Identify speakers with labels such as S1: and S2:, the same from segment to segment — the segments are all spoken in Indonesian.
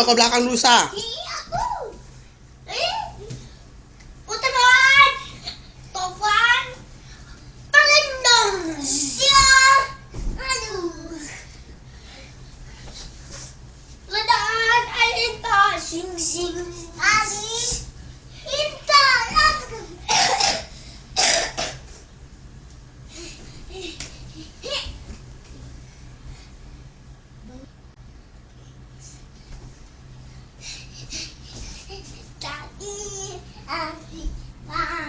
S1: ke belakang dulu, Sa.
S2: Putaran. Tovan. Paling dong. Siap. Aduh. Ledaan Alita. Sing sing. Alis. Inta.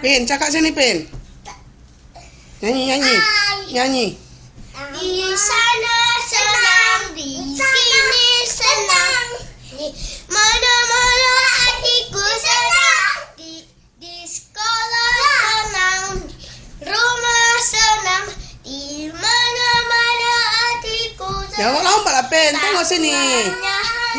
S1: Pin, cakap sini, Pin. Nyanyi.
S2: Di sana senang, di sini senang, di mana-mana hatiku senang, di sekolah senang, di rumah senang, di mana-mana hatiku senang.
S1: Jangan lompat lah, Pin. Tengok sini.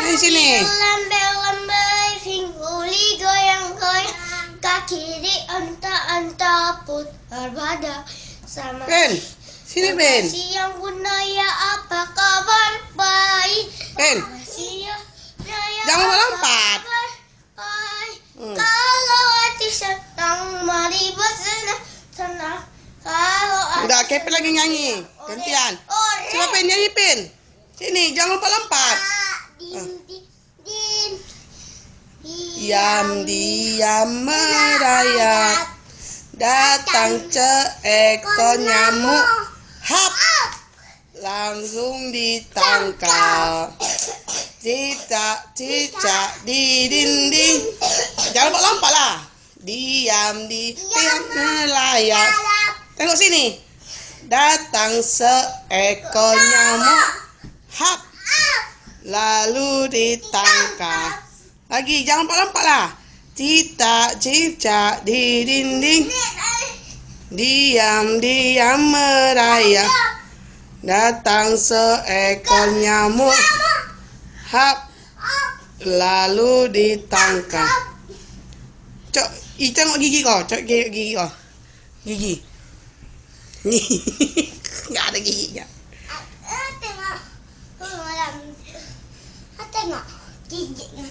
S1: Nyanyi sini.
S2: Lambai-lambai, pingguli goyang-goyang, kaki diantar-antar putar badan sama.
S1: Pin, sini, Pin.
S2: Siang Bunaya, apa kabar? Baik.
S1: Pin.
S2: Siang Bunaya,
S1: Jangan
S2: apa
S1: melompat.
S2: kabar? Baik. Kalau hati senang, mari bersenang-senang. Kalau hati
S1: Udah, Kepin lagi nyanyi. Gantian. Coba, Pin, nyanyi, Pin. Sini, jangan lompat-lompat. Diam-diam merayap, datang seekor nyamuk, hap, langsung ditangkap. Cicak-cicak di dinding. Jangan lompat-lompat lah. Diam melayap. Tengok sini. Datang seekor nyamuk, hap, lalu ditangkap. Lagi, jangan lompat-lompat lah. Cicak-cicak di dinding. Diam-diam merayap, datang seekor nyamuk, hap, lalu ditangkap. Cok, tengok gigi kau. Cok, gigi kau. Gigi. Nggak ada giginya.
S2: Tengok giginya.